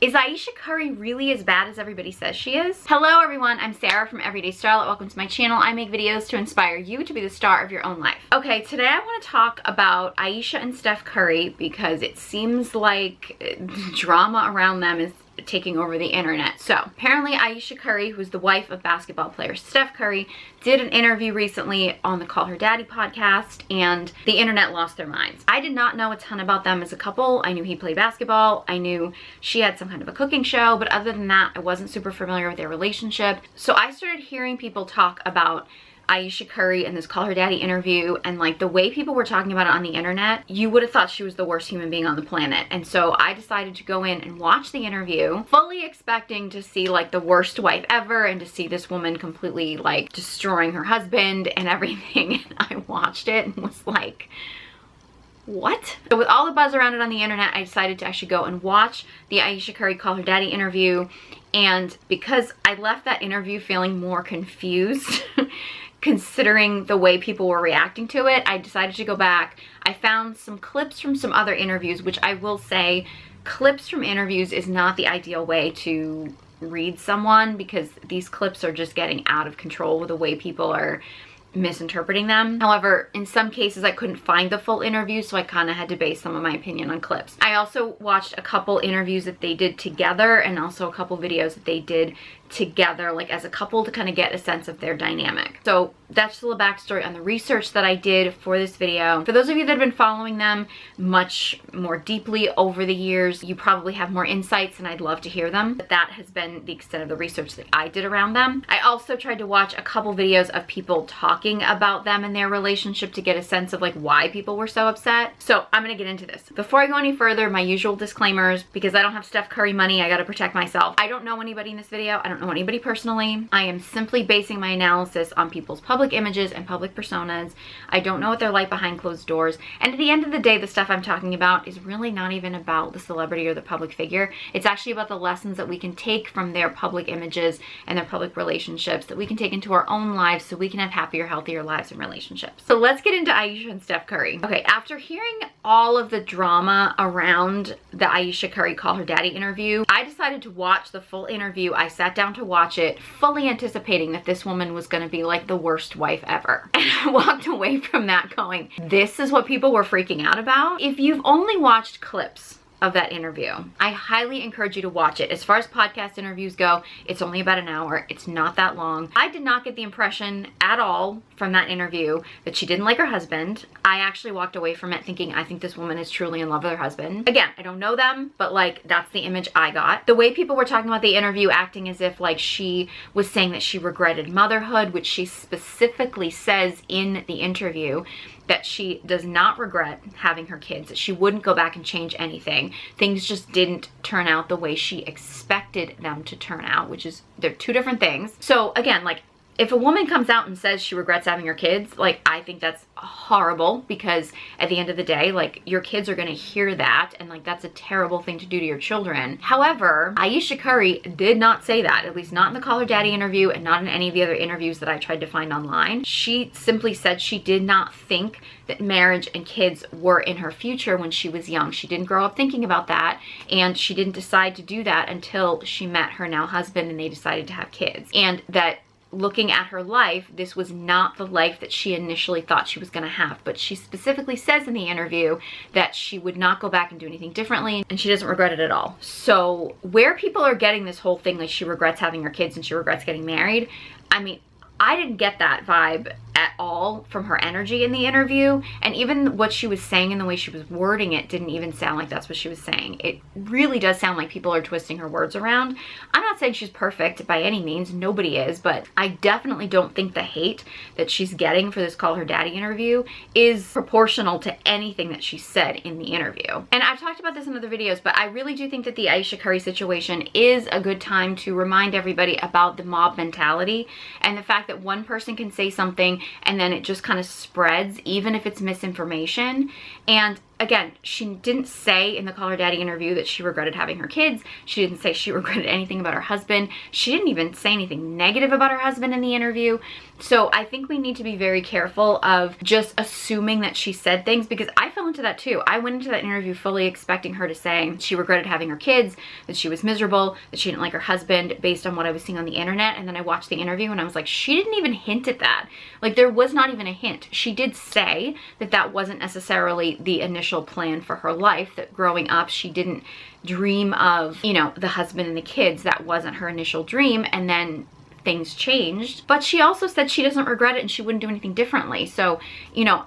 Is Ayesha Curry really as bad as everybody says she is? Hello everyone, I'm Sarah from Everyday Starlet. Welcome to my channel. I make videos to inspire you to be the star of your own life. Okay, today I want to talk about Ayesha and Steph Curry because it seems like drama around them is taking over the internet. So apparently Ayesha Curry, who's the wife of basketball player Steph Curry, did an interview recently on the Call Her Daddy podcast, and the internet lost their minds. I did not know a ton about them as a couple. I knew he played basketball. I knew she had some kind of a cooking show, but other than that, I wasn't super familiar with their relationship. So I started hearing people talk about Ayesha Curry in this Call Her Daddy interview, and like the way people were talking about it on the internet, you would have thought she was the worst human being on the planet. And so I decided to go in and watch the interview, fully expecting to see like the worst wife ever and to see this woman completely like destroying her husband and everything. And I watched it and was like, what? So with all the buzz around it on the internet, I decided to actually go and watch the Ayesha Curry Call Her Daddy interview. And because I left that interview feeling more confused considering the way people were reacting to it, I decided to go back. I found some clips from some other interviews, which I will say, clips from interviews is not the ideal way to read someone, because these clips are just getting out of control with the way people are misinterpreting them. However, in some cases I couldn't find the full interview, so I kind of had to base some of my opinion on clips. I also watched a couple interviews that they did together and also a couple videos that they did together, like as a couple, to kind of get a sense of their dynamic. So that's just a little backstory on the research that I did for this video. For those of you that have been following them much more deeply over the years, you probably have more insights and I'd love to hear them. But that has been the extent of the research that I did around them. I also tried to watch a couple videos of people talking about them and their relationship to get a sense of like why people were so upset. So I'm gonna get into this. Before I go any further, my usual disclaimers, because I don't have Steph Curry money, I gotta protect myself. I don't know anybody in this video. I don't know anybody personally. I am simply basing my analysis on people's public images and public personas. I don't know what they're like behind closed doors. And at the end of the day, the stuff I'm talking about is really not even about the celebrity or the public figure. It's actually about the lessons that we can take from their public images and their public relationships that we can take into our own lives so we can have happier, healthier lives and relationships. So let's get into Ayesha and Steph Curry. Okay, after hearing all of the drama around the Ayesha Curry Call Her Daddy interview, I decided to watch the full interview. I sat down to watch it, fully anticipating that this woman was going to be like the worst wife ever. And I walked away from that going, this is what people were freaking out about? If you've only watched clips of that interview, I highly encourage you to watch it. As far as podcast interviews go, it's only about an hour. It's not that long. I did not get the impression at all from that interview that she didn't like her husband. I actually walked away from it thinking, I think this woman is truly in love with her husband. Again, I don't know them, but like that's the image I got. The way people were talking about the interview, acting as if like she was saying that she regretted motherhood, which she specifically says in the interview that she does not regret having her kids, that she wouldn't go back and change anything. Things just didn't turn out the way she expected them to turn out, which is, they're two different things. So again, like if a woman comes out and says she regrets having her kids, like I think that's horrible, because at the end of the day, like your kids are gonna hear that, and like that's a terrible thing to do to your children. However, Ayesha Curry did not say that, at least not in the Call Her Daddy interview and not in any of the other interviews that I tried to find online. She simply said she did not think that marriage and kids were in her future when she was young. She didn't grow up thinking about that, and she didn't decide to do that until she met her now husband and they decided to have kids. And that looking at her life, this was not the life that she initially thought she was going to have. But she specifically says in the interview that she would not go back and do anything differently, and she doesn't regret it at all. So where people are getting this whole thing like she regrets having her kids and she regrets getting married, I mean, I didn't get that vibe at all from her energy in the interview, and even what she was saying and the way she was wording it didn't even sound like that's what she was saying. It really does sound like people are twisting her words around. I'm not saying she's perfect by any means, nobody is, but I definitely don't think the hate that she's getting for this Call Her Daddy interview is proportional to anything that she said in the interview. And I've talked about this in other videos, but I really do think that the Ayesha Curry situation is a good time to remind everybody about the mob mentality and the fact that one person can say something and then it just kind of spreads, even if it's misinformation. And again, she didn't say in the Call Her Daddy interview that she regretted having her kids. She didn't say she regretted anything about her husband. She didn't even say anything negative about her husband in the interview. So I think we need to be very careful of just assuming that she said things, because I fell into that too. I went into that interview fully expecting her to say she regretted having her kids, that she was miserable, that she didn't like her husband based on what I was seeing on the internet. And then I watched the interview and I was like, she didn't even hint at that. Like, there was not even a hint. She did say that that wasn't necessarily the initial plan for her life, that growing up she didn't dream of, you know, the husband and the kids. That wasn't her initial dream. And then things changed, but she also said she doesn't regret it and she wouldn't do anything differently. So, you know,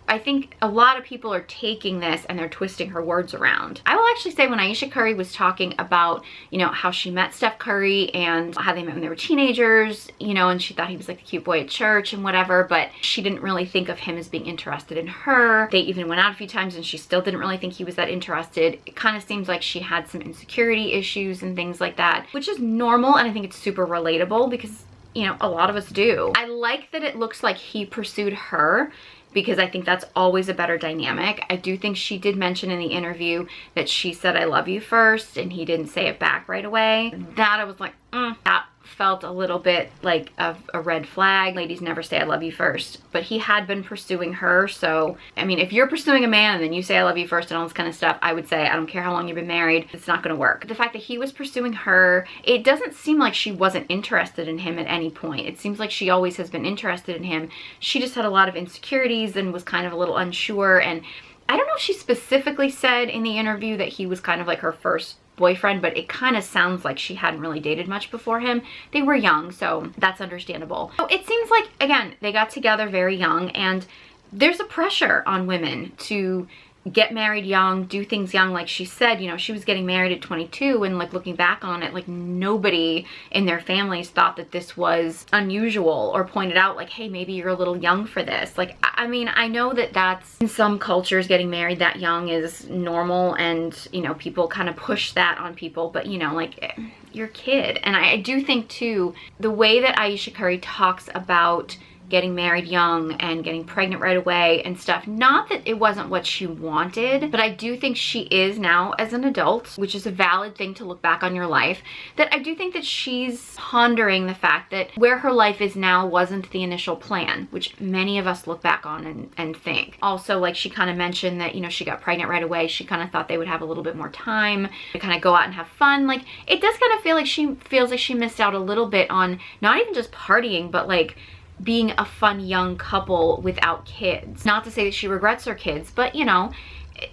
I think a lot of people are taking this and they're twisting her words around. I will actually say, when Ayesha Curry was talking about, you know, how she met Steph Curry and how they met when they were teenagers, you know, and she thought he was like the cute boy at church and whatever, but she didn't really think of him as being interested in her. They even went out a few times and she still didn't really think he was that interested. It kind of seems like she had some insecurity issues and things like that, which is normal, and I think it's super relatable because, you know, a lot of us do. I like that it looks like he pursued her, because I think that's always a better dynamic. I do think she did mention in the interview that she said, "I love you" first, and he didn't say it back right away. That I was like, that felt a little bit like a red flag. Ladies never say "I love you" first, but he had been pursuing her. So, I mean, if you're pursuing a man and then you say "I love you" first and all this kind of stuff, I would say, I don't care how long you've been married, it's not gonna work. The fact that he was pursuing her, it doesn't seem like she wasn't interested in him at any point. It seems like she always has been interested in him. She just had a lot of insecurities and was kind of a little unsure. And I don't know if she specifically said in the interview that he was kind of like her first boyfriend, but it kind of sounds like she hadn't really dated much before him. They were young, so that's understandable. So it seems like, again, they got together very young, and there's a pressure on women to get married young, do things young. Like she said, you know, she was getting married at 22, and like looking back on it, like nobody in their families thought that this was unusual or pointed out like, hey, maybe you're a little young for this. Like, I mean, I know that that's, in some cultures, getting married that young is normal, and, you know, people kind of push that on people, but, you know, like, you're a kid. And I do think too, the way that Ayesha Curry talks about getting married young and getting pregnant right away and stuff, not that it wasn't what she wanted, but I do think she is now as an adult, which is a valid thing to look back on your life, that I do think that she's pondering the fact that where her life is now wasn't the initial plan, which many of us look back on and think. Also, like, she kind of mentioned that, you know, she got pregnant right away. She kind of thought they would have a little bit more time to kind of go out and have fun. Like, it does kind of feel like she feels like she missed out a little bit on not even just partying, but like being a fun young couple without kids. Not to say that she regrets her kids, but, you know,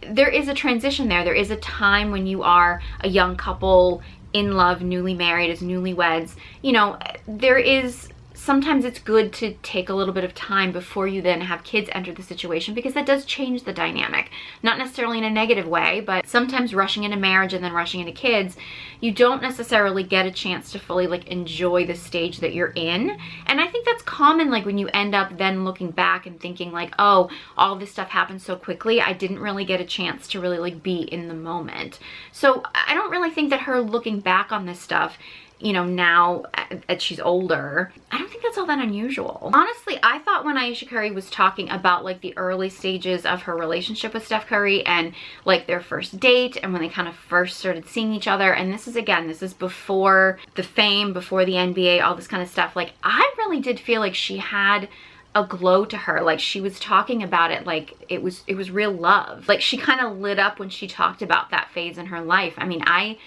there is a transition there. There is a time when you are a young couple, in love, newly married, as newlyweds. You know, there is, sometimes it's good to take a little bit of time before you then have kids enter the situation, because that does change the dynamic. Not necessarily in a negative way, but sometimes rushing into marriage and then rushing into kids, you don't necessarily get a chance to fully like enjoy the stage that you're in. And I think that's common, like when you end up then looking back and thinking like, oh, all this stuff happened so quickly, I didn't really get a chance to really like be in the moment. So I don't really think that her looking back on this stuff, you know, now that she's older, I don't think that's all that unusual. Honestly, I thought when Ayesha Curry was talking about like the early stages of her relationship with Steph Curry and like their first date and when they kind of first started seeing each other, and this is, again, this is before the fame, before the NBA, all this kind of stuff, like I really did feel like she had a glow to her. Like she was talking about it like it was real love. Like she kind of lit up when she talked about that phase in her life. I mean, I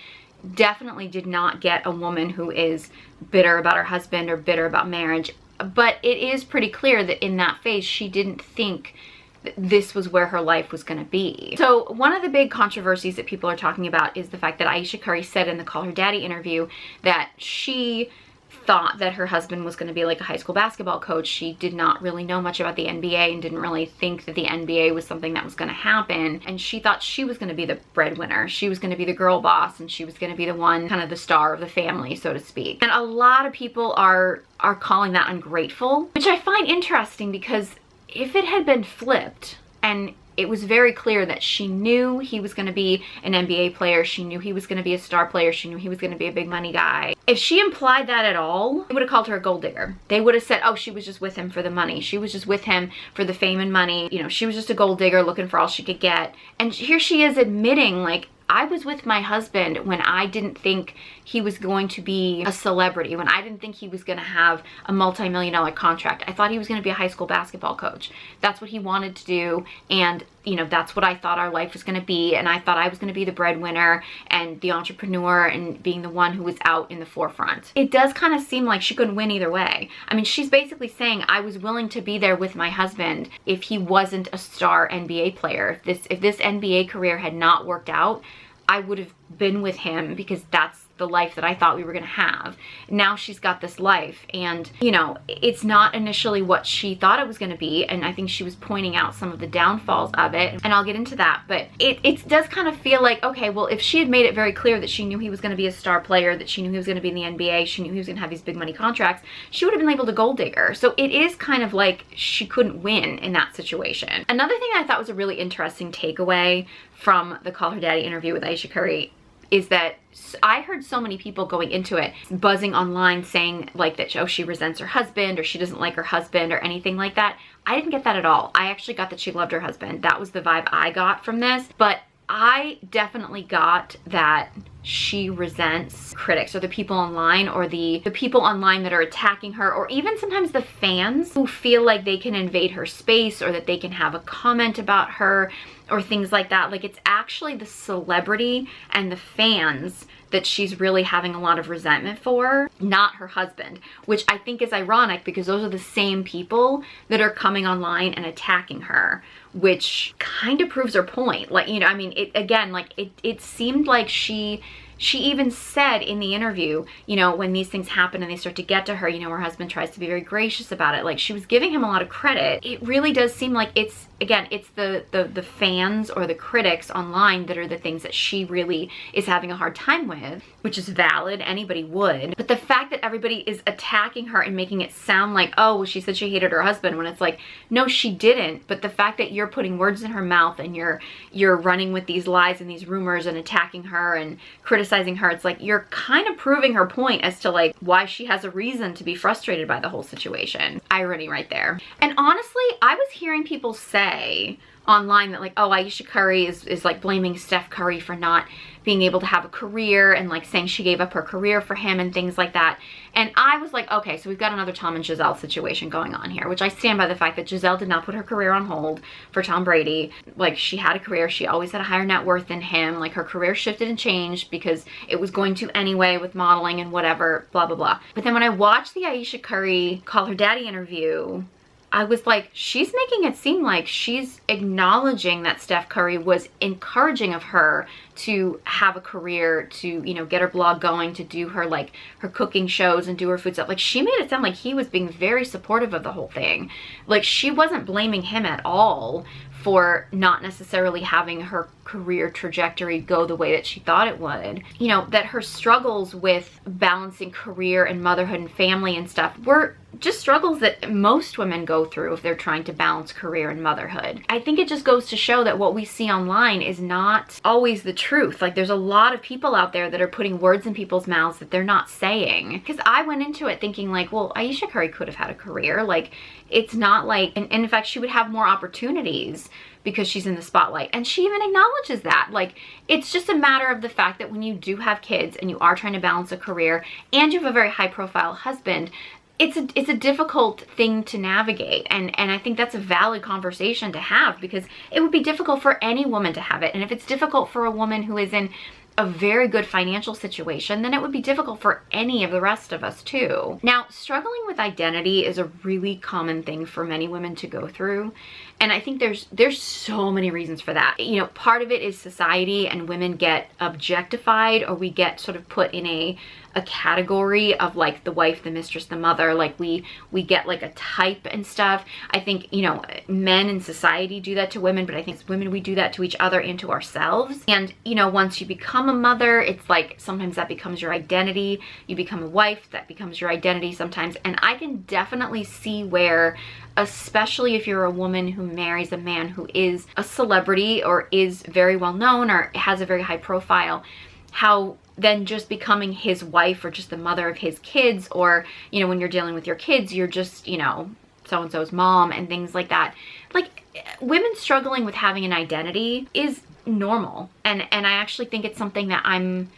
definitely did not get a woman who is bitter about her husband or bitter about marriage, but it is pretty clear that in that phase she didn't think that this was where her life was going to be. So one of the big controversies that people are talking about is the fact that Ayesha Curry said in the Call Her Daddy interview that she thought that her husband was going to be like a high school basketball coach. She did not really know much about the NBA and didn't really think that the NBA was something that was going to happen. And she thought she was going to be the breadwinner. She was going to be the girl boss, and she was going to be the one, kind of the star of the family, so to speak. And a lot of people are calling that ungrateful, which I find interesting, because if it had been flipped and it was very clear that she knew he was going to be an NBA player. She knew he was going to be a star player. She knew he was going to be a big money guy. If she implied that at all, they would have called her a gold digger. They would have said, oh, she was just with him for the money. She was just with him for the fame and money. You know, she was just a gold digger looking for all she could get. And here she is admitting, like, I was with my husband when I didn't think he was going to be a celebrity, when I didn't think he was going to have a multi-million-dollar contract. I thought he was going to be a high school basketball coach. That's what he wanted to do, and you know, that's what I thought our life was going to be, and I thought I was going to be the breadwinner and the entrepreneur and being the one who was out in the forefront. It does kind of seem like she couldn't win either way. I mean, she's basically saying, I was willing to be there with my husband if he wasn't a star NBA player. If this NBA career had not worked out, I would have been with him because that's the life that I thought we were going to have. Now she's got this life, and you know, it's not initially what she thought it was going to be, and I think she was pointing out some of the downfalls of it, and I'll get into that. But it does kind of feel like, okay, well, if she had made it very clear that she knew he was going to be a star player, that she knew he was going to be in the NBA, she knew he was going to have these big money contracts, she would have been labeled a gold digger. So it is kind of like she couldn't win in that situation. Another thing I thought was a really interesting takeaway from the Call Her Daddy interview with Ayesha Curry is that I heard so many people going into it buzzing online saying like that, oh, she resents her husband or she doesn't like her husband or anything like that. I didn't get that at all. I actually got that she loved her husband. That was the vibe I got from this. But I definitely got that she resents critics or the people online, or the people online that are attacking her, or even sometimes the fans who feel like they can invade her space or that they can have a comment about her or things like that. Like, it's actually the celebrity and the fans that she's really having a lot of resentment for, not her husband, which I think is ironic because those are the same people that are coming online and attacking her, which kind of proves her point. Like, you know, I mean, it seemed like she even said in the interview, you know, when these things happen and they start to get to her, you know, her husband tries to be very gracious about it. Like, she was giving him a lot of credit. It really does seem like it's, again, it's the fans or the critics online that are the things that she really is having a hard time with, which is valid. Anybody would. But the fact that everybody is attacking her and making it sound like, oh, well, she said she hated her husband, when it's like, no, she didn't. But the fact that you're putting words in her mouth and you're running with these lies and these rumors and attacking her and criticizing her, it's like you're kind of proving her point as to like why she has a reason to be frustrated by the whole situation. Irony right there. And honestly, I was hearing people say online that like, oh, Ayesha Curry is like blaming Steph Curry for not being able to have a career and like saying she gave up her career for him and things like that. And I was like, okay, so we've got another Tom and Giselle situation going on here, which I stand by the fact that Giselle did not put her career on hold for Tom Brady. Like, she had a career. She always had a higher net worth than him. Like, her career shifted and changed because it was going to anyway with modeling and whatever, blah, blah, blah. But then when I watched the Ayesha Curry Call Her Daddy interview, I was like, she's making it seem like she's acknowledging that Steph Curry was encouraging of her to have a career, to, you know, get her blog going, to do her, like, her cooking shows and do her food stuff. Like, she made it sound like he was being very supportive of the whole thing. Like, she wasn't blaming him at all for not necessarily having her career trajectory go the way that she thought it would. You know, that her struggles with balancing career and motherhood and family and stuff were just struggles that most women go through if they're trying to balance career and motherhood. I think it just goes to show that what we see online is not always the truth. Like, there's a lot of people out there that are putting words in people's mouths that they're not saying. Because I went into it thinking like, well, Ayesha Curry could have had a career. Like, it's not like, and in fact, she would have more opportunities because she's in the spotlight. And she even acknowledges that. Like, it's just a matter of the fact that when you do have kids and you are trying to balance a career and you have a very high profile husband, it's a difficult thing to navigate, and I think that's a valid conversation to have, because it would be difficult for any woman to have it. And if it's difficult for a woman who is in a very good financial situation, then it would be difficult for any of the rest of us too. Now, struggling with identity is a really common thing for many women to go through. And I think there's so many reasons for that. You know, part of it is society, and women get objectified, or we get sort of put in a a category of like the wife, the mistress, the mother. Like we get like a type and stuff. I think, you know, men in society do that to women, but I think as women, we do that to each other and to ourselves. And, you know, once you become a mother, it's like sometimes that becomes your identity. You become a wife, that becomes your identity sometimes. And I can definitely see where, especially if you're a woman who marries a man who is a celebrity or is very well known or has a very high profile, how then just becoming his wife or just the mother of his kids, or, you know, when you're dealing with your kids, you're just, you know, so-and-so's mom and things like that. Like, women struggling with having an identity is normal. And I actually think it's something that I'm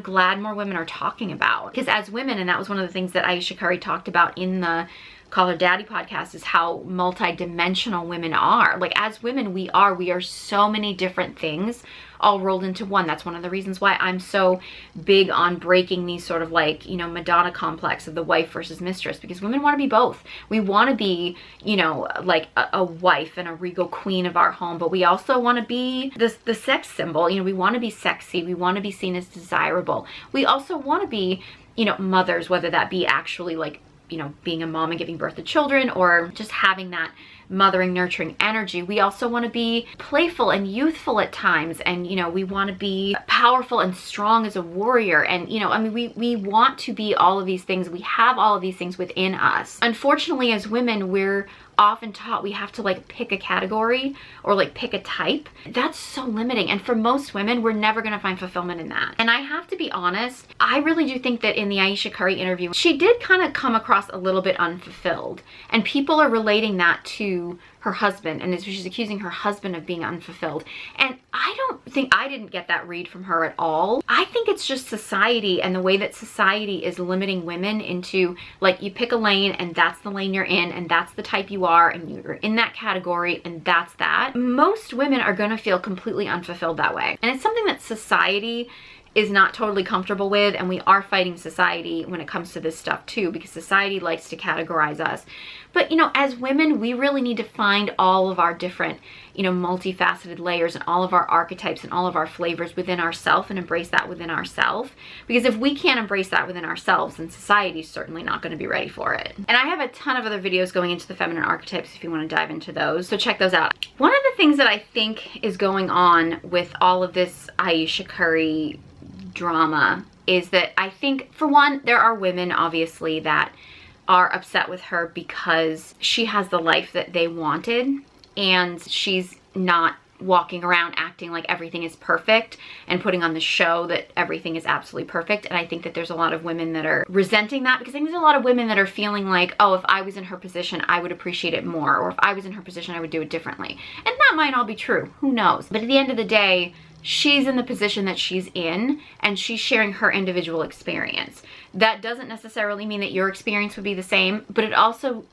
glad more women are talking about. Because as women, and that was one of the things that Ayesha Curry talked about in the Call Her Daddy podcast, is how multi-dimensional women are. Like, as women, we are so many different things all rolled into one. That's one of the reasons why I'm so big on breaking these sort of like, you know, Madonna complex of the wife versus mistress, because women want to be both. We want to be, you know, like a wife and a regal queen of our home, but we also want to be the sex symbol. You know, we want to be sexy. We want to be seen as desirable. We also want to be, you know, mothers, whether that be actually like, you know, being a mom and giving birth to children, or just having that mothering, nurturing energy. We also want to be playful and youthful at times, and, you know, we want to be powerful and strong as a warrior. And, you know, I mean, we want to be all of these things. We have all of these things within us. Unfortunately, as women, we're often taught we have to like pick a category or like pick a type. That's so limiting. And for most women, we're never going to find fulfillment in that. And I have to be honest, I really do think that in the Ayesha Curry interview, she did kind of come across a little bit unfulfilled. And people are relating that to her husband, and she's accusing her husband of being unfulfilled. And I didn't get that read from her at all. I think it's just society and the way that society is limiting women into like, you pick a lane and that's the lane you're in, and that's the type you are, and you're in that category, and that's that. Most women are going to feel completely unfulfilled that way. And it's something that society is not totally comfortable with, and we are fighting society when it comes to this stuff too, because society likes to categorize us. But, you know, as women, we really need to find all of our different, you know, multifaceted layers and all of our archetypes and all of our flavors within ourselves, and embrace that within ourselves. Because if we can't embrace that within ourselves, then society's certainly not going to be ready for it. And I have a ton of other videos going into the feminine archetypes if you want to dive into those, so check those out. One of the things that I think is going on with all of this Ayesha Curry drama is that I think, for one, there are women obviously that are upset with her because she has the life that they wanted, and she's not walking around acting like everything is perfect and putting on the show that everything is absolutely perfect. And I think that there's a lot of women that are resenting that, because I think there's a lot of women that are feeling like, oh, if I was in her position, I would appreciate it more, or if I was in her position, I would do it differently. And that might all be true, who knows? But at the end of the day, she's in the position that she's in, and she's sharing her individual experience. That doesn't necessarily mean that your experience would be the same, but it also,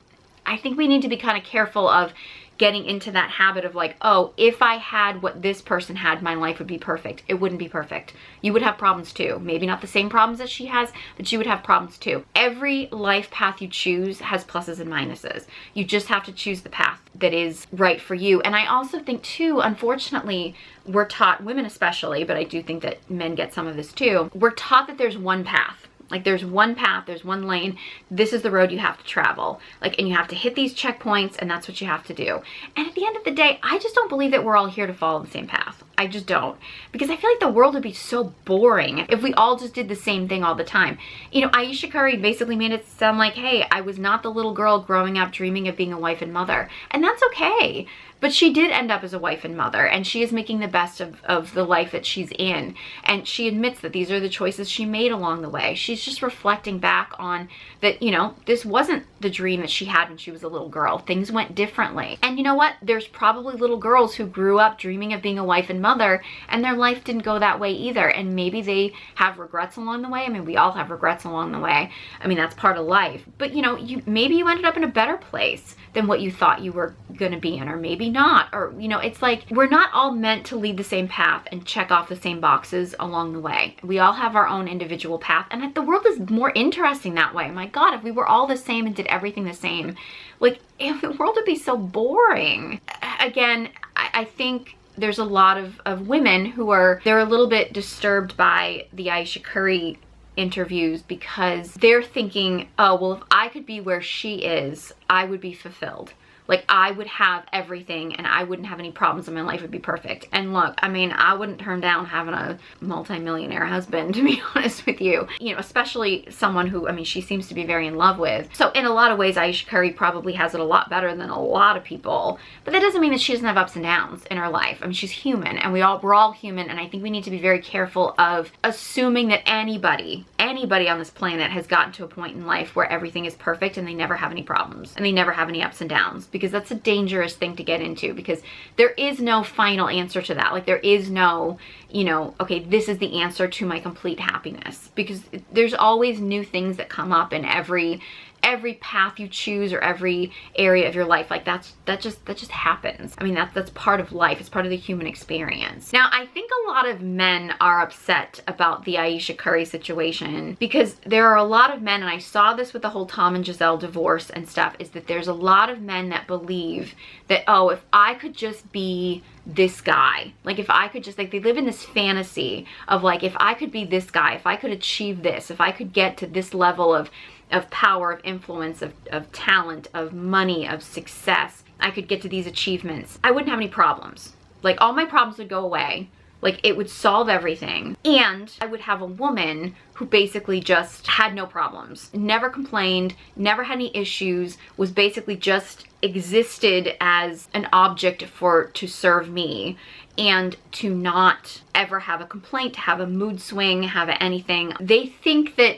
I think we need to be kind of careful of getting into that habit of like, oh, if I had what this person had, my life would be perfect. It wouldn't be perfect. You would have problems too. Maybe not the same problems that she has, but you would have problems too. Every life path you choose has pluses and minuses. You just have to choose the path that is right for you. And I also think too, unfortunately, we're taught, women especially, but I do think that men get some of this too, we're taught that there's one path. Like, there's one path, there's one lane, this is the road you have to travel. Like, and you have to hit these checkpoints, and that's what you have to do. And at the end of the day, I just don't believe that we're all here to follow the same path. I just don't. Because I feel like the world would be so boring if we all just did the same thing all the time. You know, Ayesha Curry basically made it sound like, hey, I was not the little girl growing up dreaming of being a wife and mother. And that's okay. But she did end up as a wife and mother, and she is making the best of the life that she's in. And she admits that these are the choices she made along the way. She's just reflecting back on that, you know, this wasn't the dream that she had when she was a little girl. Things went differently. And you know what? There's probably little girls who grew up dreaming of being a wife and mother, and their life didn't go that way either. And maybe they have regrets along the way. I mean, we all have regrets along the way. I mean, that's part of life. But, you know, maybe you ended up in a better place than what you thought you were gonna be in, or maybe not. Or, you know, it's like, we're not all meant to lead the same path and check off the same boxes along the way. We all have our own individual path, and the world is more interesting that way. My God, if we were all the same and did everything the same, like, the world would be so boring. Again, I think there's a lot of women who they're a little bit disturbed by the Ayesha Curry interviews because they're thinking, oh, well, if I could be where she is, I would be fulfilled. Like, I would have everything and I wouldn't have any problems and my life would be perfect. And look, I mean, I wouldn't turn down having a multi-millionaire husband, to be honest with you. You know, especially someone who, I mean, she seems to be very in love with. So in a lot of ways, Ayesha Curry probably has it a lot better than a lot of people. But that doesn't mean that she doesn't have ups and downs in her life. I mean, she's human and we're all human. And I think we need to be very careful of assuming that anybody on this planet has gotten to a point in life where everything is perfect and they never have any problems and they never have any ups and downs, because that's a dangerous thing to get into, because there is no final answer to that. Like, there is no, you know, okay, this is the answer to my complete happiness, because there's always new things that come up in every path you choose or every area of your life. Like, that just happens. I mean, that's part of life. It's part of the human experience. Now, I think a lot of men are upset about the Ayesha Curry situation, because there are a lot of men, and I saw this with the whole Tom and Giselle divorce and stuff, is that there's a lot of men that believe that, oh, if I could just be this guy, like if I could just, like, they live in this fantasy of like, if I could be this guy, if I could achieve this, if I could get to this level of power, of influence, of talent, of money, of success, I could get to these achievements, I wouldn't have any problems. Like, all my problems would go away. Like, it would solve everything. And I would have a woman who basically just had no problems, never complained, never had any issues, was basically just existed as an object to serve me, and to not ever have a complaint, have a mood swing, have anything. They think that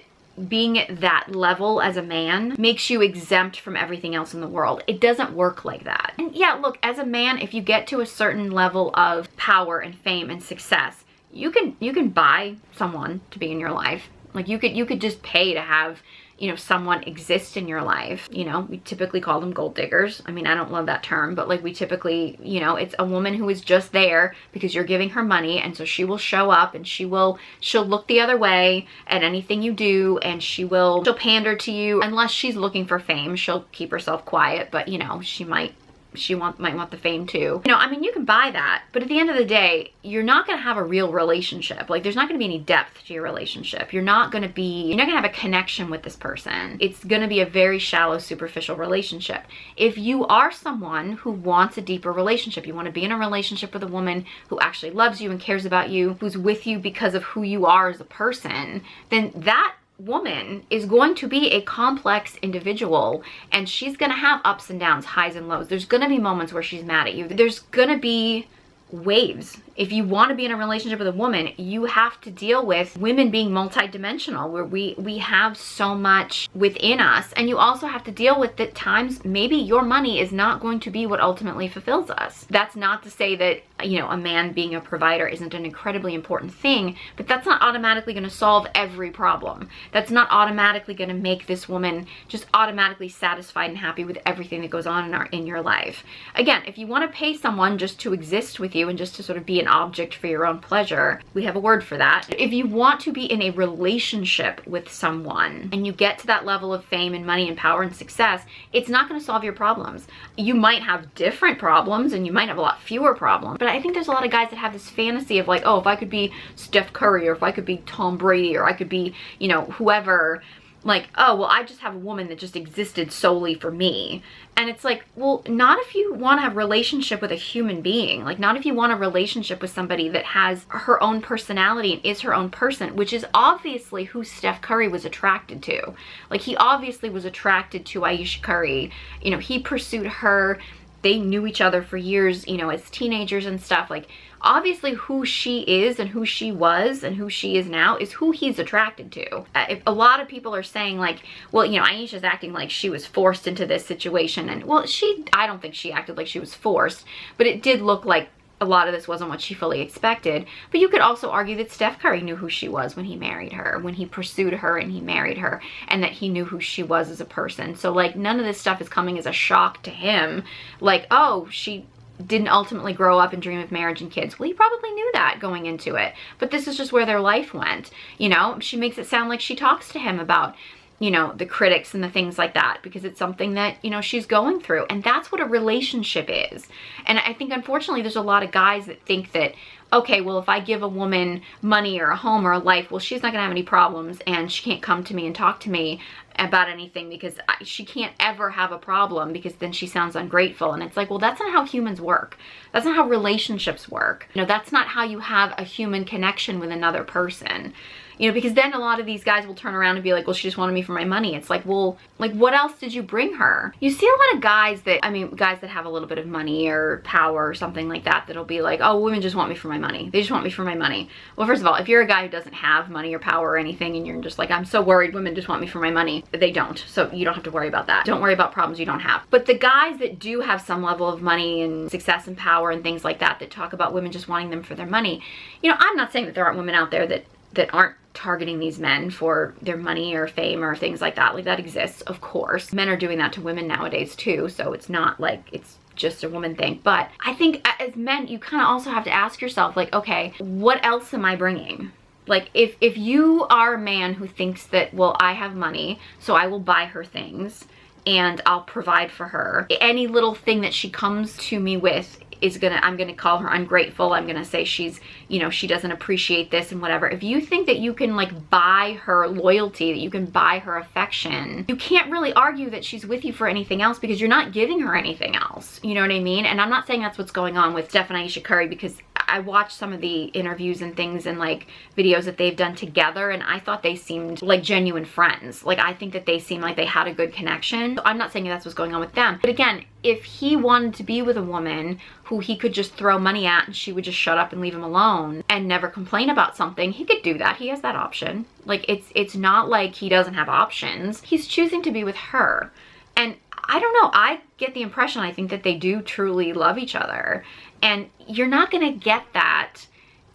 being at that level as a man makes you exempt from everything else in the world. It doesn't work like that. And yeah, look, as a man, if you get to a certain level of power and fame and success, you can buy someone to be in your life. Like, you could just pay to have, you know, someone exist in your life. You know, we typically call them gold diggers. I mean, I don't love that term, but like, we typically, you know, it's a woman who is just there because you're giving her money, and so she will show up and she'll look the other way at anything you do, and she'll pander to you. Unless she's looking for fame, she'll keep herself quiet, but you know, she might want the fame too. You know, I mean, you can buy that, but at the end of the day, you're not going to have a real relationship. Like, there's not going to be any depth to your relationship. You're not going to have a connection with this person. It's going to be a very shallow, superficial relationship. If you are someone who wants a deeper relationship, you want to be in a relationship with a woman who actually loves you and cares about you, who's with you because of who you are as a person, then that woman is going to be a complex individual, and she's going to have ups and downs, highs and lows. There's going to be moments where she's mad at you. There's going to be waves. If you want to be in a relationship with a woman, you have to deal with women being multidimensional, where we have so much within us, and you also have to deal with that times maybe your money is not going to be what ultimately fulfills us. That's not to say that, you know, a man being a provider isn't an incredibly important thing, but that's not automatically going to solve every problem. That's not automatically going to make this woman just automatically satisfied and happy with everything that goes on in your life. Again, if you want to pay someone just to exist with you and just to sort of be an object for your own pleasure, we have a word for that. If you want to be in a relationship with someone and you get to that level of fame and money and power and success, it's not going to solve your problems. You might have different problems and you might have a lot fewer problems, but I think there's a lot of guys that have this fantasy of like, oh, if I could be Steph Curry, or if I could be Tom Brady, or I could be, you know, whoever, like, oh, well, I just have a woman that just existed solely for me. And it's like, well, not if you want to have a relationship with a human being. Like, not if you want a relationship with somebody that has her own personality and is her own person, which is obviously who Steph Curry was attracted to. Like, he obviously was attracted to Ayesha Curry. You know, he pursued her. They knew each other for years, you know, as teenagers and stuff. Like, obviously who she is and who she was and who she is now is who he's attracted to. If a lot of people are saying like, well, you know, Ayesha's acting like she was forced into this situation, and well, I don't think she acted like she was forced, but it did look like a lot of this wasn't what she fully expected. But you could also argue that Steph Curry knew who she was when he married her, when he pursued her and he married her, and that he knew who she was as a person. So like, none of this stuff is coming as a shock to him. Like, oh, she didn't ultimately grow up and dream of marriage and kids. Well, he probably knew that going into it, but this is just where their life went. You know, she makes it sound like she talks to him about, you know, the critics and the things like that, because it's something that, you know, she's going through. And that's what a relationship is. And I think, unfortunately, there's a lot of guys that think that, okay, well, if I give a woman money or a home or a life, well, she's not gonna have any problems and she can't come to me and talk to me about anything because she can't ever have a problem because then she sounds ungrateful. And it's like, well, that's not how humans work. That's not how relationships work. You know, that's not how you have a human connection with another person. You know, because then a lot of these guys will turn around and be like, well, she just wanted me for my money. It's like, well, like, what else did you bring her? You see a lot of guys that, I mean, guys that have a little bit of money or power or something like that, that'll be like, oh, women just want me for my money. They just want me for my money. Well, first of all, if you're a guy who doesn't have money or power or anything and you're just like, I'm so worried women just want me for my money, they don't. So you don't have to worry about that. Don't worry about problems you don't have. But the guys that do have some level of money and success and power and things like that, that talk about women just wanting them for their money, you know, I'm not saying that there aren't women out there that aren't targeting these men for their money or fame or things like that. Like, that exists, of course. Men are doing that to women nowadays too, so it's not like it's just a woman thing. But I think as men, you kind of also have to ask yourself, like, okay, what else am I bringing? Like, if you are a man who thinks that, well, I have money, so I will buy her things and I'll provide for her. Any little thing that she comes to me with is I'm gonna call her ungrateful. I'm gonna say she's, you know, she doesn't appreciate this and whatever. If you think that you can like buy her loyalty, that you can buy her affection, you can't really argue that she's with you for anything else because you're not giving her anything else. You know what I mean? And I'm not saying that's what's going on with Steph and Ayesha Curry, because I watched some of the interviews and things and like videos that they've done together, and I thought they seemed like genuine friends. Like, I think that they seemed like they had a good connection. So I'm not saying that's what's going on with them. But again, if he wanted to be with a woman who he could just throw money at and she would just shut up and leave him alone and never complain about something, he could do that. He has that option. Like, it's not like he doesn't have options. He's choosing to be with her. And I don't know, I get the impression, I think that they do truly love each other. And you're not gonna get that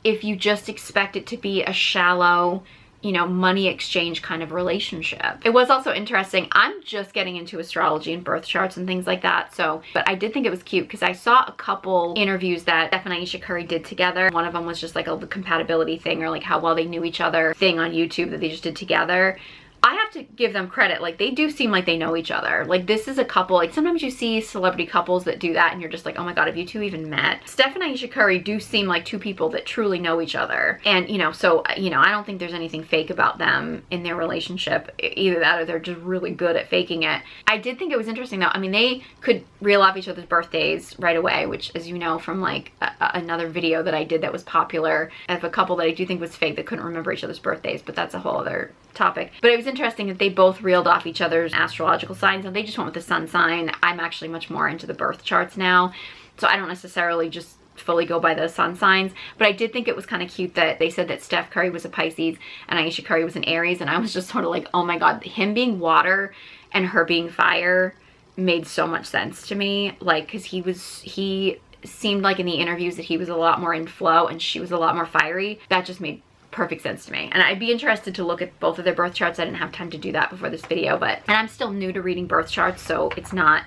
if you just expect it to be a shallow, you know, money exchange kind of relationship. It was also interesting. I'm just getting into astrology and birth charts and things like that. So, but I did think it was cute because I saw a couple interviews that Steph and Ayesha Curry did together. One of them was just like a compatibility thing, or like how well they knew each other thing on YouTube that they just did together. I have to give them credit. Like, they do seem like they know each other. Like, this is a couple, like sometimes you see celebrity couples that do that and you're just like, oh my God, have you two even met? Steph and Ayesha Curry do seem like two people that truly know each other. And, you know, so, you know, I don't think there's anything fake about them in their relationship. Either that or they're just really good at faking it. I did think it was interesting though. I mean, they could reel off each other's birthdays right away, which, as you know from like another video that I did that was popular of a couple that I do think was fake that couldn't remember each other's birthdays, but that's a whole other topic. But it was interesting that they both reeled off each other's astrological signs, and they just went with the sun sign. I'm actually much more into the birth charts now, so I don't necessarily just fully go by the sun signs. But I did think it was kind of cute that they said that Steph Curry was a Pisces and Ayesha Curry was an Aries, and I was just sort of like, oh my God, him being water and her being fire made so much sense to me. Like, because he seemed like in the interviews that he was a lot more in flow and she was a lot more fiery. That just made perfect sense to me. And I'd be interested to look at both of their birth charts. I didn't have time to do that before this video, and I'm still new to reading birth charts, so it's not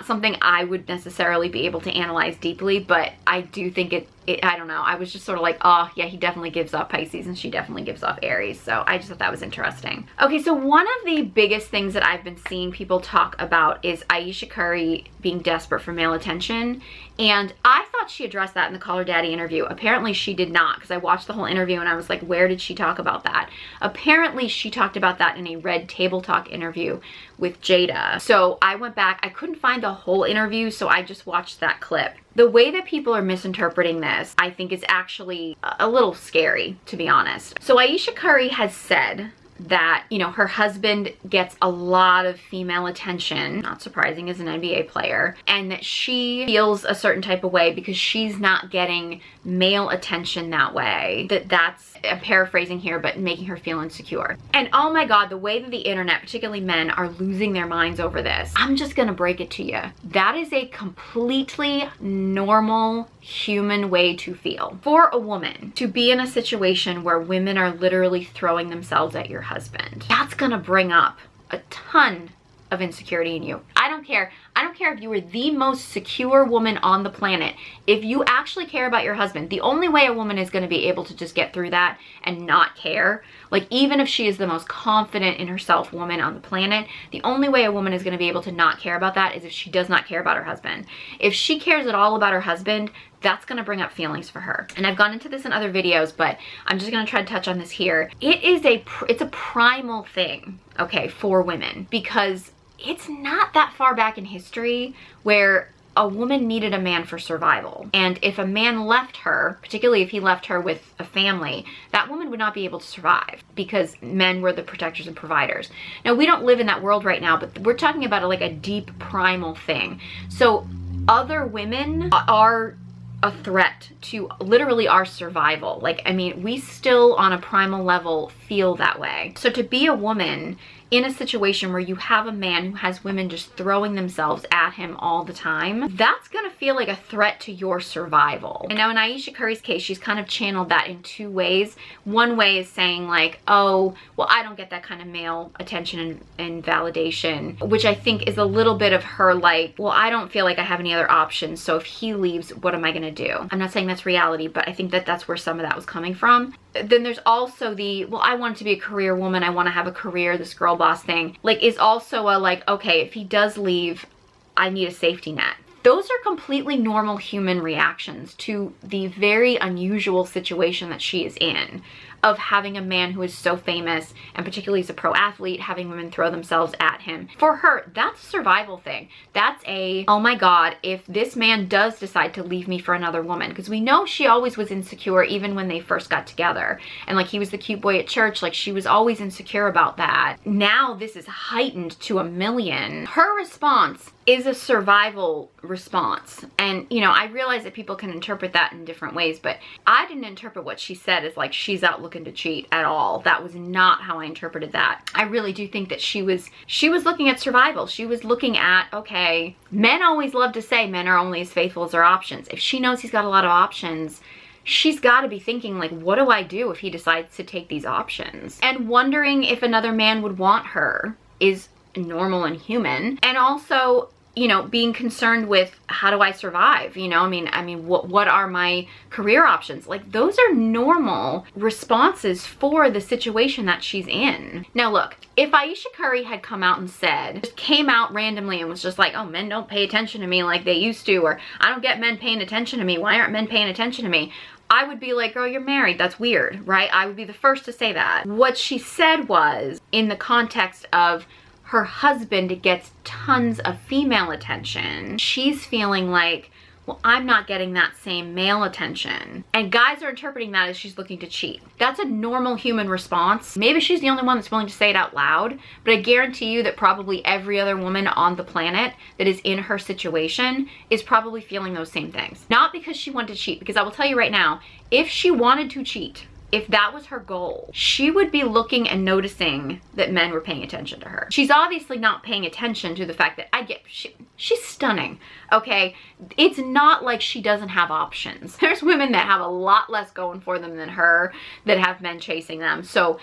something I would necessarily be able to analyze deeply, but I do think I don't know, I was just sort of like, oh yeah, he definitely gives off Pisces and she definitely gives off Aries. So I just thought that was interesting. Okay, so one of the biggest things that I've been seeing people talk about is Ayesha Curry being desperate for male attention. And I thought she addressed that in the Call Her Daddy interview. Apparently she did not, because I watched the whole interview and I was like, where did she talk about that? Apparently she talked about that in a Red Table Talk interview with Jada. So I went back, I couldn't find the whole interview, so I just watched that clip. The way that people are misinterpreting this, I think, is actually a little scary, to be honest. So Ayesha Curry has said that, you know, her husband gets a lot of female attention, not surprising as an NBA player, and that she feels a certain type of way because she's not getting male attention that way. That's, I'm paraphrasing here, but making her feel insecure. And oh my God, the way that the internet, particularly men, are losing their minds over this, I'm just gonna break it to you. That is a completely normal human way to feel. For a woman to be in a situation where women are literally throwing themselves at your husband, that's gonna bring up a ton of insecurity in you. I don't care care if you were the most secure woman on the planet. If you actually care about your husband, the only way a woman is going to be able to just get through that and not care, like even if she is the most confident in herself woman on the planet, the only way a woman is going to be able to not care about that is if she does not care about her husband. If she cares at all about her husband, that's going to bring up feelings for her. And I've gone into this in other videos, but I'm just going to try to touch on this here. It's a primal thing, okay, for women, because it's not that far back in history where a woman needed a man for survival. And if a man left her, particularly if he left her with a family, that woman would not be able to survive because men were the protectors and providers. Now, we don't live in that world right now, but we're talking about like a deep primal thing. So other women are a threat to literally our survival. Like, I mean, we still on a primal level feel that way. So to be a woman in a situation where you have a man who has women just throwing themselves at him all the time, that's gonna feel like a threat to your survival. And now in Ayesha Curry's case, she's kind of channeled that in two ways. One way is saying like, oh, well, I don't get that kind of male attention and validation, which I think is a little bit of her like, well, I don't feel like I have any other options, so if he leaves, what am I gonna do? I'm not saying that's reality, but I think that that's where some of that was coming from. Then there's also the, well, I want to be a career woman, I want to have a career, this girl boss thing, like is also a like, okay, if he does leave, I need a safety net. Those are completely normal human reactions to the very unusual situation that she is in, of having a man who is so famous, and particularly as a pro athlete, having women throw themselves at him. For her, that's a survival thing. That's a, oh my God, if this man does decide to leave me for another woman, because we know she always was insecure even when they first got together. And like he was the cute boy at church, like she was always insecure about that. Now this is heightened to a million. Her response is a survival response. And, you know, I realize that people can interpret that in different ways, but I didn't interpret what she said as like she's out looking to cheat at all. That was not how I interpreted that. I really do think that she was looking at survival. She was looking at, okay, men always love to say men are only as faithful as their options. If she knows he's got a lot of options, she's got to be thinking like, what do I do if he decides to take these options? And wondering if another man would want her is normal and human. And also, you know, being concerned with how do I survive? You know, I mean, what are my career options? Like those are normal responses for the situation that she's in. Now look, if Ayesha Curry had come out and said, just came out randomly and was just like, oh, men don't pay attention to me like they used to, or I don't get men paying attention to me. Why aren't men paying attention to me? I would be like, girl, you're married. That's weird, right? I would be the first to say that. What she said was in the context of her husband gets tons of female attention. She's feeling like, well, I'm not getting that same male attention. And guys are interpreting that as she's looking to cheat. That's a normal human response. Maybe she's the only one that's willing to say it out loud, but I guarantee you that probably every other woman on the planet that is in her situation is probably feeling those same things. Not because she wanted to cheat, because I will tell you right now, if she wanted to cheat, if that was her goal, she would be looking and noticing that men were paying attention to her. She's obviously not paying attention to the fact that she's stunning, okay? It's not like she doesn't have options. There's women that have a lot less going for them than her that have men chasing them. So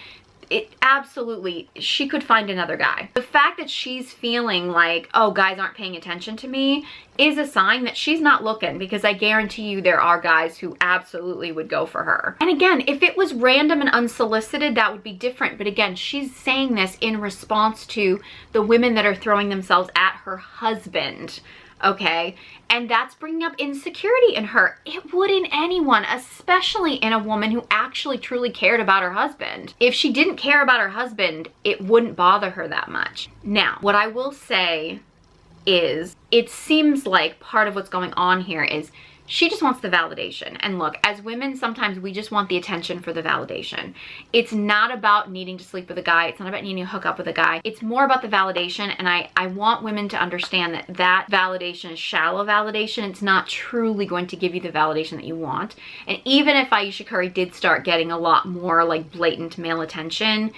it absolutely, she could find another guy. The fact that she's feeling like, oh, guys aren't paying attention to me is a sign that she's not looking, because I guarantee you there are guys who absolutely would go for her. And again, if it was random and unsolicited, that would be different. But again, she's saying this in response to the women that are throwing themselves at her husband. Okay, and that's bringing up insecurity in her. It would in anyone, especially in a woman who actually truly cared about her husband. If she didn't care about her husband, it wouldn't bother her that much. Now, what I will say is, it seems like part of what's going on here is she just wants the validation. And look, as women, sometimes we just want the attention for the validation. It's not about needing to sleep with a guy. It's not about needing to hook up with a guy. It's more about the validation. And I want women to understand that that validation is shallow validation. It's not truly going to give you the validation that you want. And even if Ayesha Curry did start getting a lot more like blatant male attention,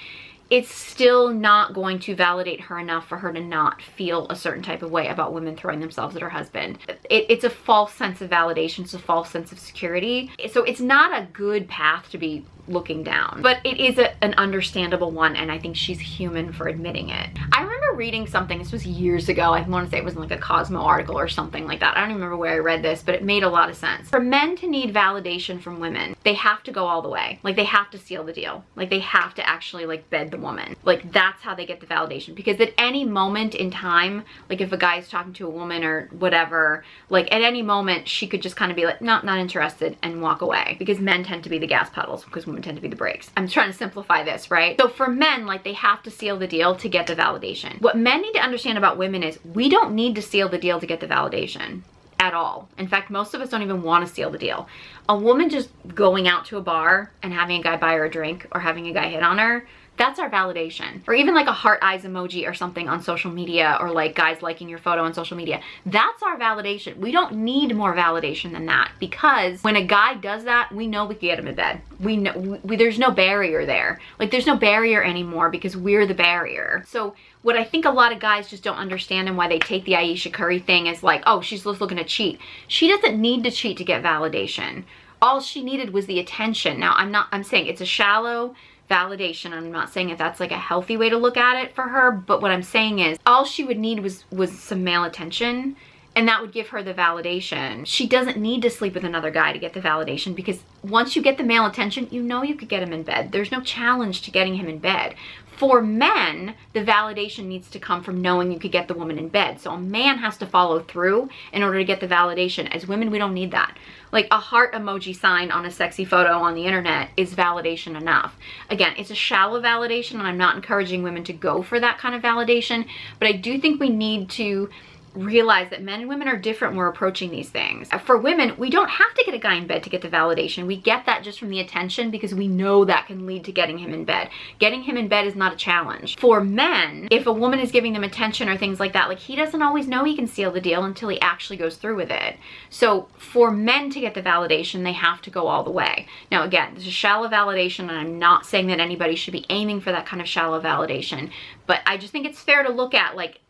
it's still not going to validate her enough for her to not feel a certain type of way about women throwing themselves at her husband. It's a false sense of validation. It's a false sense of security. So it's not a good path to be looking down, but it is an understandable one, and I think she's human for admitting it. I remember reading something, this was years ago, I want to say it was in like a Cosmo article or something like that. I don't even remember where I read this, but it made a lot of sense. For men to need validation from women, they have to go all the way. Like they have to seal the deal. Like they have to actually like bed the woman. Like that's how they get the validation. Because at any moment in time, like if a guy is talking to a woman or whatever, like at any moment she could just kind of be like, no, not interested, and walk away. Because men tend to be the gas pedals because women tend to be the brakes. I'm trying to simplify this, right? So for men, like they have to seal the deal to get the validation. What men need to understand about women is we don't need to seal the deal to get the validation at all. In fact, most of us don't even want to seal the deal. A woman just going out to a bar and having a guy buy her a drink or having a guy hit on her, that's our validation. Or even like a heart eyes emoji or something on social media, or like guys liking your photo on social media. That's our validation. We don't need more validation than that, because when a guy does that, we know we can get him in bed. We know there's no barrier there. Like there's no barrier anymore because we're the barrier. So what I think a lot of guys just don't understand, and why they take the Ayesha Curry thing as like, oh, she's just looking to cheat. She doesn't need to cheat to get validation. All she needed was the attention. Now I'm saying it's a shallow validation. I'm not saying that that's like a healthy way to look at it for her, but what I'm saying is all she would need was some male attention, and that would give her the validation. She doesn't need to sleep with another guy to get the validation, because once you get the male attention, you know you could get him in bed. There's no challenge to getting him in bed. For men, the validation needs to come from knowing you could get the woman in bed. So a man has to follow through in order to get the validation. As women, we don't need that. Like a heart emoji sign on a sexy photo on the internet is validation enough. Again, it's a shallow validation, and I'm not encouraging women to go for that kind of validation, but I do think we need to realize that men and women are different when we're approaching these things. For women, we don't have to get a guy in bed to get the validation. We get that just from the attention, because we know that can lead to getting him in bed. Getting him in bed is not a challenge. For men, if a woman is giving them attention or things like that, like he doesn't always know he can seal the deal until he actually goes through with it. So for men to get the validation, they have to go all the way. Now again, this is shallow validation, and I'm not saying that anybody should be aiming for that kind of shallow validation, but I just think it's fair to look at, like,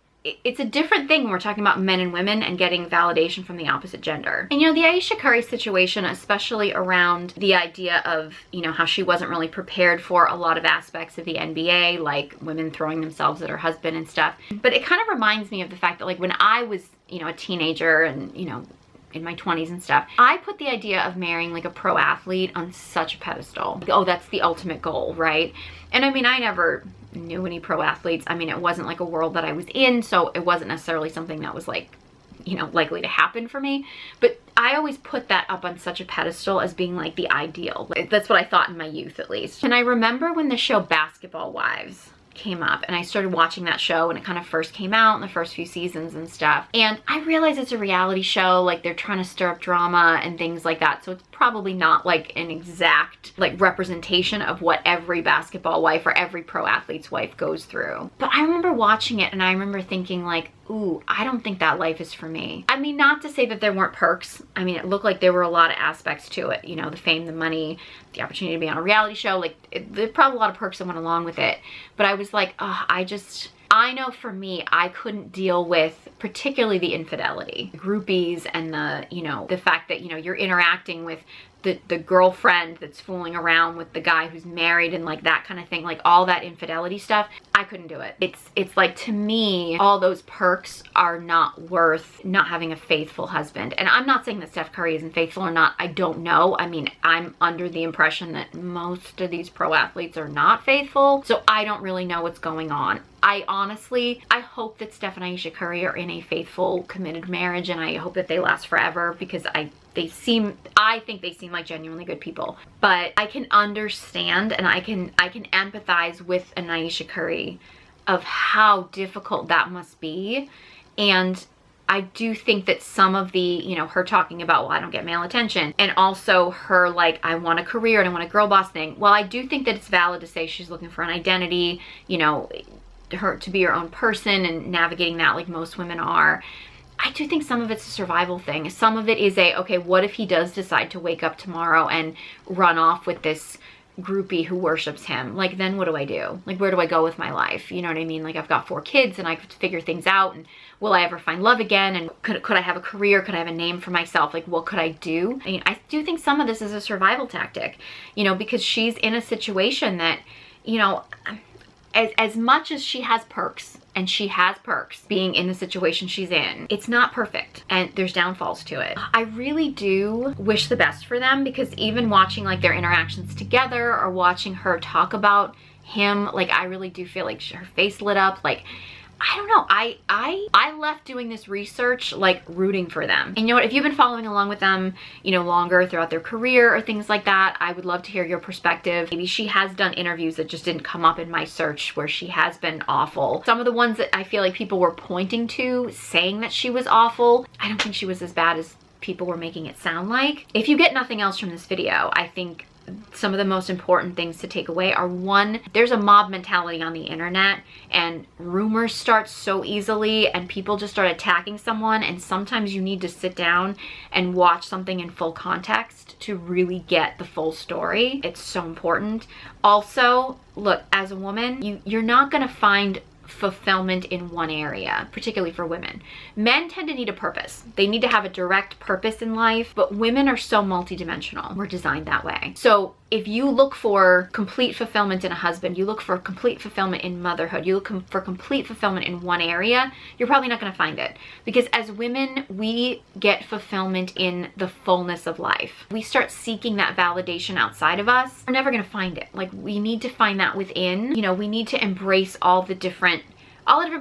it's a different thing when we're talking about men and women and getting validation from the opposite gender. And you know, the Ayesha Curry situation, especially around the idea of, you know, how she wasn't really prepared for a lot of aspects of the NBA, like women throwing themselves at her husband and stuff. But it kind of reminds me of the fact that, like, when I was, you know, a teenager and, you know, in my 20s and stuff, I put the idea of marrying like a pro athlete on such a pedestal. Like, oh, that's the ultimate goal, right? And I mean, I never knew any pro athletes. I mean, it wasn't like a world that I was in, so it wasn't necessarily something that was like, you know, likely to happen for me. But I always put that up on such a pedestal as being like the ideal. That's what I thought in my youth, at least. And I remember when the show Basketball Wives came up, and I started watching that show when it kind of first came out in the first few seasons and stuff, and I realized it's a reality show, like they're trying to stir up drama and things like that, so it's probably not like an exact like representation of what every basketball wife or every pro athlete's wife goes through. But I remember watching it, and I remember thinking like, ooh, I don't think that life is for me. I mean, not to say that there weren't perks. I mean, it looked like there were a lot of aspects to it, you know, the fame, the money, the opportunity to be on a reality show, like there's probably a lot of perks that went along with it. But I was like, oh, I know for me, I couldn't deal with particularly the infidelity, the groupies, and the, you know, the fact that, you know, you're interacting with the girlfriend that's fooling around with the guy who's married and like that kind of thing, like all that infidelity stuff. I couldn't do it. It's like, to me, all those perks are not worth not having a faithful husband. And I'm not saying that Steph Curry isn't faithful or not. I don't know. I mean, I'm under the impression that most of these pro athletes are not faithful, so I don't really know what's going on. I hope that Steph and Ayesha Curry are in a faithful, committed marriage, and I hope that they last forever, because I think they seem like genuinely good people. But I can understand, and I can empathize with an Ayesha Curry of how difficult that must be. And I do think that some of the, you know, her talking about, well, I don't get male attention, and also her like, I want a career and I want a girl boss thing. Well, I do think that it's valid to say she's looking for an identity, you know, her to be her own person and navigating that like most women are. I do think some of it's a survival thing. Some of it is okay, what if he does decide to wake up tomorrow and run off with this groupie who worships him? Like, then what do I do? Like, where do I go with my life? You know what I mean? Like, I've got 4 kids and I have to figure things out, and will I ever find love again? And could I have a career? Could I have a name for myself? Like, what could I do? I mean, I do think some of this is a survival tactic, you know, because she's in a situation that, you know, as much as she has perks and she has perks being in the situation she's in. It's not perfect and there's downfalls to it. I really do wish the best for them, because even watching like their interactions together or watching her talk about him, like I really do feel like her face lit up. Like, I don't know, I left doing this research like rooting for them. And you know what, if you've been following along with them, you know, longer throughout their career or things like that, I would love to hear your perspective. Maybe she has done interviews that just didn't come up in my search where she has been awful. Some of the ones that I feel like people were pointing to saying that she was awful, I don't think she was as bad as people were making it sound like. If you get nothing else from this video, I think some of the most important things to take away are, one, there's a mob mentality on the internet and rumors start so easily and people just start attacking someone, and sometimes you need to sit down and watch something in full context to really get the full story. It's so important. Also, look, as a woman, you're not gonna find fulfillment in one area, particularly for women. Men tend to need a purpose. They need to have a direct purpose in life, but women are so multidimensional. We're designed that way. So if you look for complete fulfillment in a husband, you look for complete fulfillment in motherhood, you look for complete fulfillment in one area, you're probably not going to find it. Because as women, we get fulfillment in the fullness of life. We start seeking that validation outside of us, we're never going to find it. Like, we need to find that within. You know, we need to embrace all the different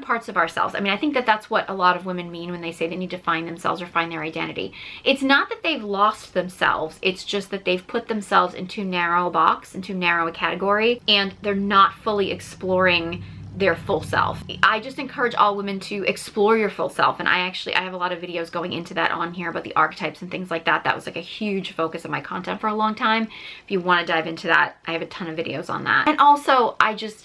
parts of ourselves. I mean, I think that that's what a lot of women mean when they say they need to find themselves or find their identity. It's not that they've lost themselves, it's just that they've put themselves in too narrow a box, in too narrow a category, and they're not fully exploring their full self. I just encourage all women to explore your full self, and I have a lot of videos going into that on here about the archetypes and things like that. That was like a huge focus of my content for a long time. If you want to dive into that, I have a ton of videos on that. And also,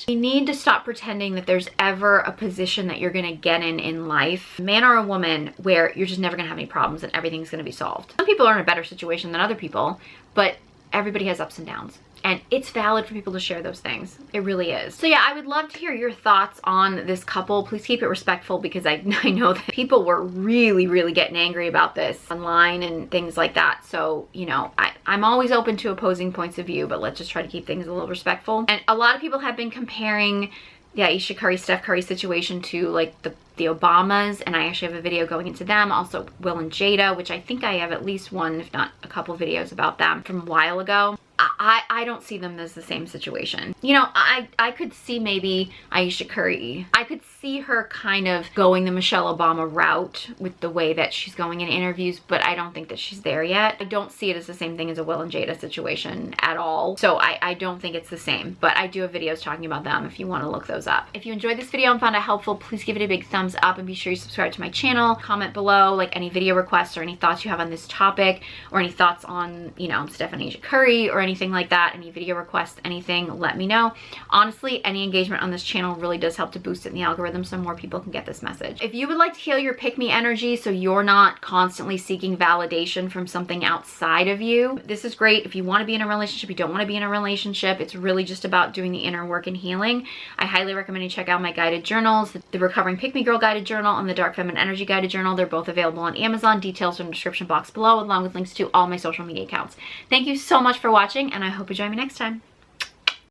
we need to stop pretending that there's ever a position that you're gonna get in life, man or a woman, where you're just never gonna have any problems and everything's gonna be solved. Some people are in a better situation than other people, but everybody has ups and downs. And it's valid for people to share those things. It really is. So yeah, I would love to hear your thoughts on this couple. Please keep it respectful, because I know that people were really getting angry about this online and things like that. So, you know, I'm always open to opposing points of view, but let's just try to keep things a little respectful. And a lot of people have been comparing the Ayesha Curry, Steph Curry situation to like the Obamas, and I actually have a video going into them. Also Will and Jada, which I think I have at least one, if not a couple videos about them from a while ago. I don't see them as the same situation. You know, I could see maybe Ayesha Curry. I could see her kind of going the Michelle Obama route with the way that she's going in interviews, but I don't think that she's there yet. I don't see it as the same thing as a Will and Jada situation at all. So I don't think it's the same, but I do have videos talking about them if you want to look those up. If you enjoyed this video and found it helpful, please give it a big thumbs up and be sure you subscribe to my channel. Comment below like any video requests or any thoughts you have on this topic, or any thoughts on, you know, Steph and Ayesha Curry or anything like that, any video requests, anything, let me know. Honestly, any engagement on this channel really does help to boost it in the algorithm so more people can get this message. If you would like to heal your pick-me energy so you're not constantly seeking validation from something outside of you, this is great. If you want to be in a relationship, you don't want to be in a relationship, it's really just about doing the inner work and healing, I highly recommend you check out my guided journals, the Recovering Pick-Me Girl guided journal and the Dark Feminine Energy guided journal. They're both available on Amazon. Details are in the description box below, along with links to all my social media accounts. Thank you so much for watching, and I hope you join me next time.